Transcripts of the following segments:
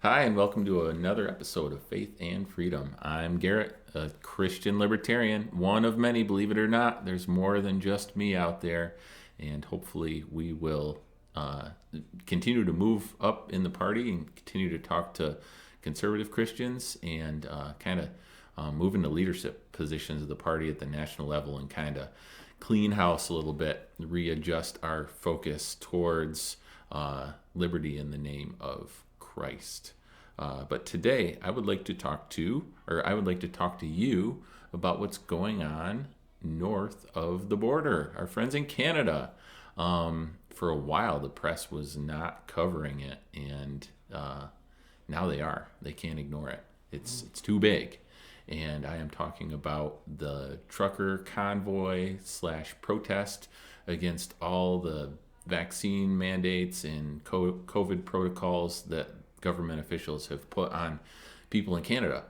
Hi, and welcome to another episode of Faith and Freedom. I'm Garrett, a Christian libertarian, one of many, believe it or not. There's more than just me out there, and hopefully, we will uh, continue to move up in the party and continue to talk to conservative Christians and kind of move into leadership positions of the party at the national level and kind of clean house a little bit, readjust our focus towards liberty in the name of Christ. But today, I would like to talk to you about what's going on north of the border. Our friends in Canada. For a while, the press was not covering it, and now they are. They can't ignore it. It's too big, and I am talking about the trucker convoy slash protest against all the vaccine mandates and COVID protocols that government officials have put on people in Canada,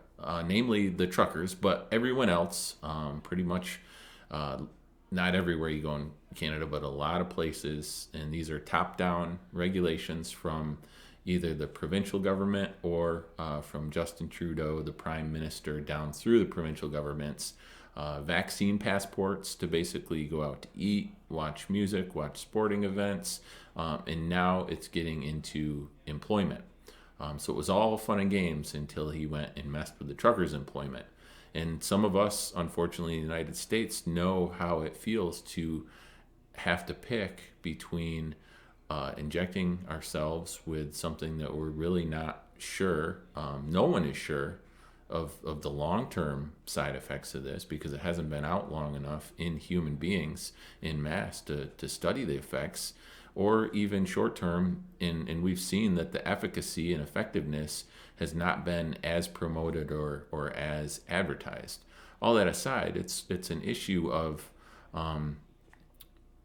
namely the truckers, but everyone else, pretty much, uh, not everywhere you go in Canada, but a lot of places. And these are top down regulations from either the provincial government or from Justin Trudeau, the prime minister, down through the provincial governments. Vaccine passports to basically go out to eat, watch music, watch sporting events, and now it's getting into employment. So it was all fun and games until he went and messed with the truckers' employment. And some of us, unfortunately, in the United States, know how it feels to have to pick between injecting ourselves with something that we're really not sure, no one is sure of the long term side effects of this because it hasn't been out long enough in human beings in mass to study the effects, or even short term. And we've seen that the efficacy and effectiveness has not been as promoted or as advertised. All that aside, it's an issue of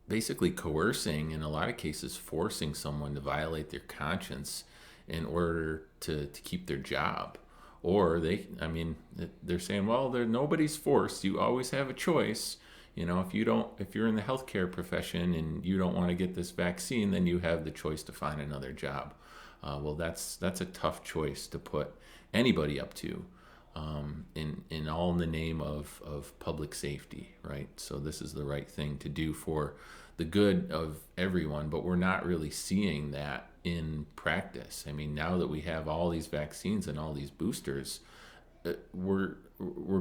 basically coercing, in a lot of cases, forcing someone to violate their conscience in order to keep their job. Or they're saying, well, nobody's forced. You always have a choice. If you're in the healthcare profession and you don't want to get this vaccine, then you have the choice to find another job. Well, that's a tough choice to put anybody up to, in all in the name of public safety, right? So this is the right thing to do for the good of everyone, but we're not really seeing that in practice. I mean, now that we have all these vaccines and all these boosters, we're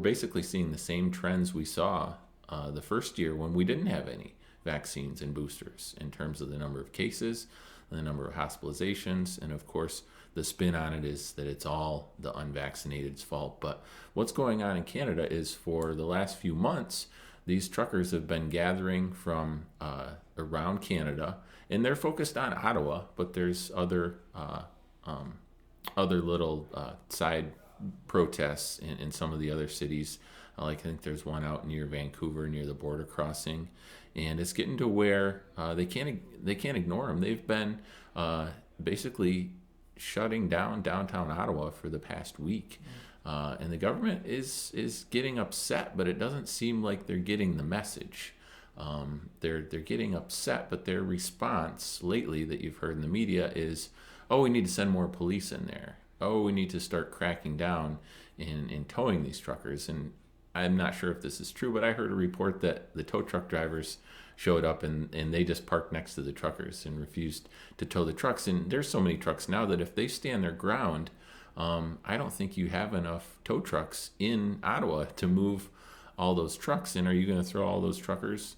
basically seeing the same trends we saw the first year when we didn't have any vaccines and boosters, in terms of the number of cases, the number of hospitalizations, and of course, the spin on it is that it's all the unvaccinated's fault. But what's going on in Canada is, for the last few months, these truckers have been gathering from around Canada, and they're focused on Ottawa, but there's other little side protests in some of the other cities. Like, I think there's one out near Vancouver, near the border crossing, and it's getting to where they can't ignore them. They've been basically shutting down downtown Ottawa for the past week, and the government is getting upset, but it doesn't seem like they're getting the message. They're getting upset, but their response lately that you've heard in the media is, "Oh, we need to send more police in there. Oh, we need to start cracking down in towing these truckers." And I'm not sure if this is true, but I heard a report that the tow truck drivers showed up and they just parked next to the truckers and refused to tow the trucks. And there's so many trucks now that if they stand their ground, I don't think you have enough tow trucks in Ottawa to move all those trucks. And are you going to throw all those truckers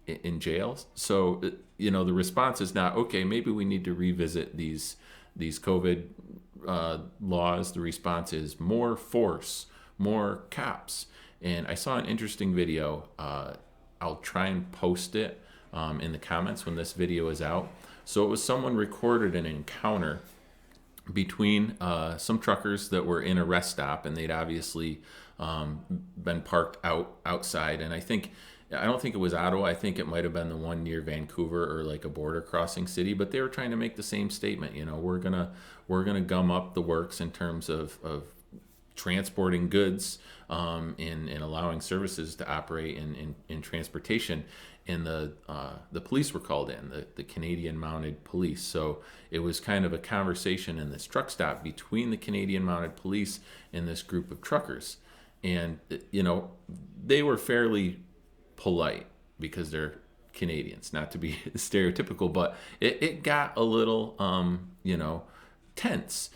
in jail? So, the response is not, okay, maybe we need to revisit these COVID laws. The response is more force, more cops. And I saw an interesting video. I'll try and post it in the comments when this video is out. So it was someone recorded an encounter between some truckers that were in a rest stop, and they'd obviously been parked outside. And I don't think it was Ottawa. I think it might have been the one near Vancouver, or like a border crossing city. But they were trying to make the same statement. We're gonna gum up the works in terms of transporting goods, and allowing services to operate in transportation. and the police were called in, the Canadian Mounted Police. So it was kind of a conversation in this truck stop between the Canadian Mounted Police and this group of truckers. And, they were fairly polite because they're Canadians, not to be stereotypical, but it got a little, tense.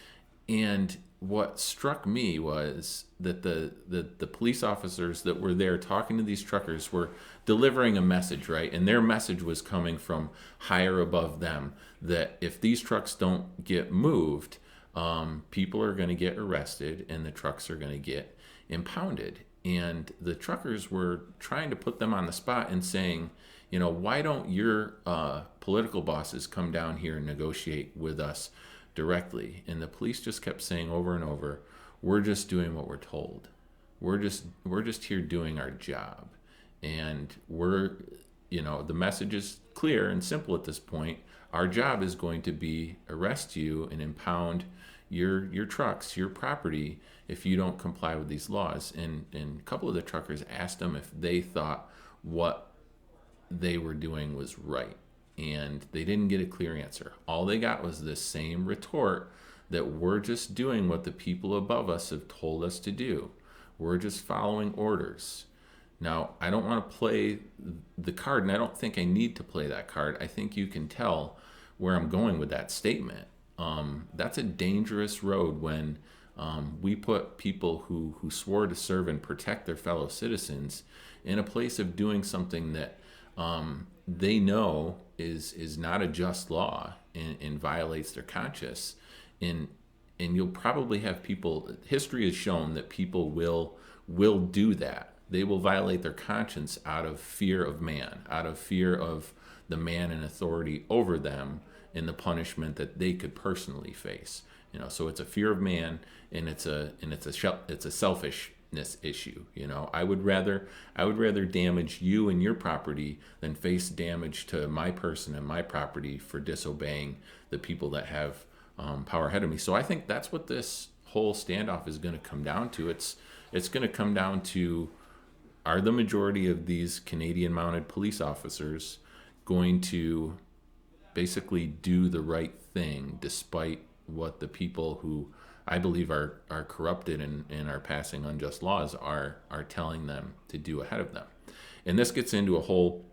And what struck me was that the police officers that were there talking to these truckers were delivering a message, right? And their message was coming from higher above them, that if these trucks don't get moved, people are going to get arrested and the trucks are going to get impounded. And the truckers were trying to put them on the spot and saying, why don't your political bosses come down here and negotiate with us directly? And the police just kept saying over and over, we're just doing what we're told. We're just here doing our job. And the message is clear and simple at this point. Our job is going to be arrest you and impound your trucks, your property, if you don't comply with these laws. And a couple of the truckers asked them if they thought what they were doing was right. And they didn't get a clear answer. All they got was this same retort that we're just doing what the people above us have told us to do. We're just following orders. Now, I don't want to play the card, and I don't think I need to play that card. I think you can tell where I'm going with that statement. That's a dangerous road when we put people who swore to serve and protect their fellow citizens in a place of doing something that they know is not a just law and violates their conscience. And you'll probably have people, history has shown that people will do that. They will violate their conscience out of fear of man, out of fear of the man in authority over them and the punishment that they could personally face. So it's a fear of man, and it's a selfishness issue. I would rather damage you and your property than face damage to my person and my property for disobeying the people that have power ahead of me. So I think that's what this whole standoff is going to come down to. It's going to come down to, are the majority of these Canadian Mounted Police officers going to basically do the right thing despite what the people who I believe are corrupted and are passing unjust laws are telling them to do ahead of them? And this gets into a whole,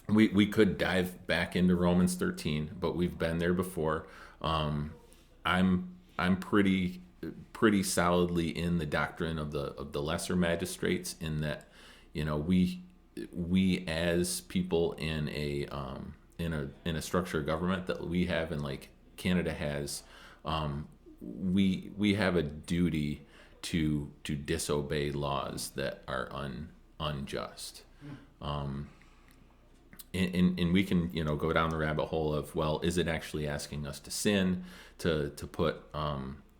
we could dive back into Romans 13, but we've been there before. I'm pretty solidly in the doctrine of the lesser magistrates, in that we as people in a structure of government that we have, and like Canada has, we have a duty to disobey laws that are unjust. And we can go down the rabbit hole of, well, is it actually asking us to sin to put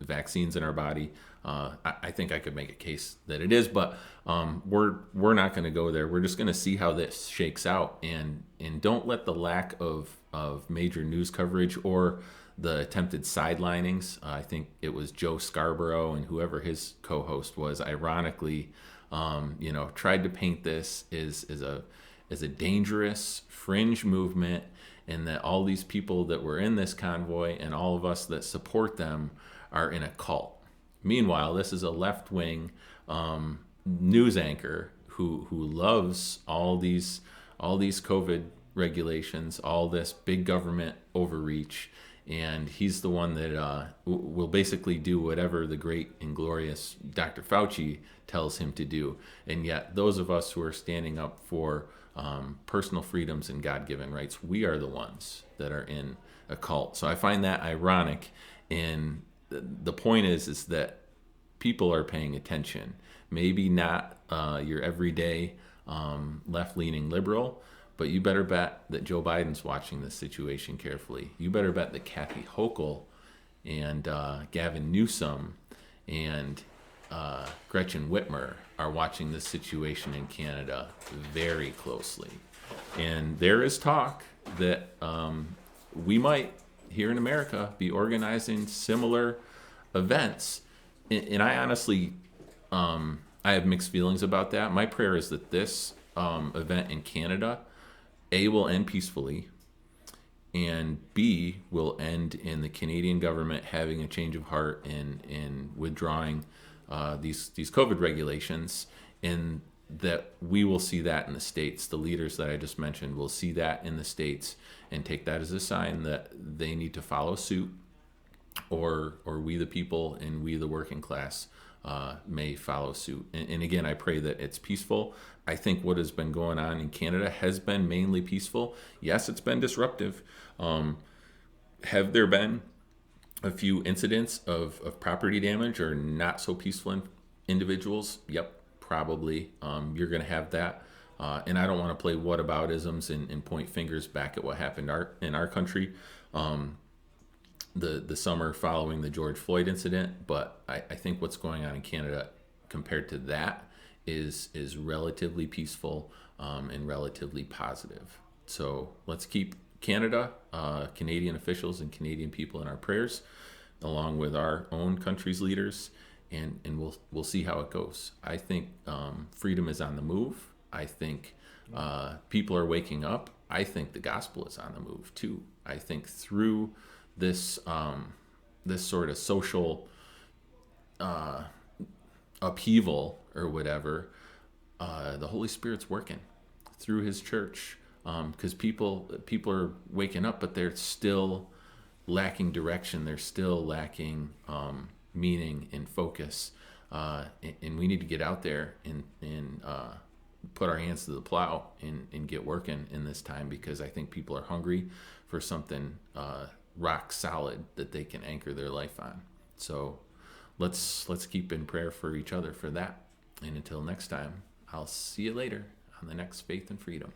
vaccines in our body? I think I could make a case that it is, but we're not going to go there. We're just going to see how this shakes out, and don't let the lack of major news coverage or the attempted sidelinings. I think it was Joe Scarborough and whoever his co-host was, ironically, tried to paint this as a dangerous fringe movement, and that all these people that were in this convoy and all of us that support them are in a cult. Meanwhile, this is a left-wing news anchor who loves all these COVID regulations, all this big government overreach, and he's the one that will basically do whatever the great and glorious Dr. Fauci tells him to do. And yet, those of us who are standing up for personal freedoms and God-given rights, we are the ones that are in a cult. So I find that ironic, and the point is that people are paying attention. Maybe not your everyday left-leaning liberal, but you better bet that Joe Biden's watching this situation carefully. You better bet that Kathy Hochul and Gavin Newsom and Gretchen Whitmer are watching this situation in Canada very closely. And there is talk that we might, here in America, be organizing similar events. And I honestly, I have mixed feelings about that. My prayer is that this event in Canada A, will end peacefully, and B, will end in the Canadian government having a change of heart in withdrawing these COVID regulations, and that we will see that in the States. The leaders that I just mentioned will see that in the States and take that as a sign that they need to follow suit, or we the people and we the working class may follow suit. And again, I pray that it's peaceful. I think what has been going on in Canada has been mainly peaceful. Yes, it's been disruptive. Have there been a few incidents of property damage or not so peaceful individuals? Yep, probably. You're going to have that. And I don't want to play whataboutisms and point fingers back at what happened in our country. The summer following the George Floyd incident, but I think what's going on in Canada compared to that is relatively peaceful and relatively positive. So let's keep Canada, Canadian officials and Canadian people in our prayers, along with our own country's leaders, and we'll see how it goes. I think freedom is on the move. I think people are waking up. I think the gospel is on the move too. I think through this sort of social upheaval or whatever, the Holy Spirit's working through His church, because people are waking up, but they're still lacking direction. They're still lacking meaning and focus, and we need to get out there and put our hands to the plow and get working in this time, because I think people are hungry for something rock solid that they can anchor their life on. So let's keep in prayer for each other for that. And until next time, I'll see you later on the next Faith and Freedom.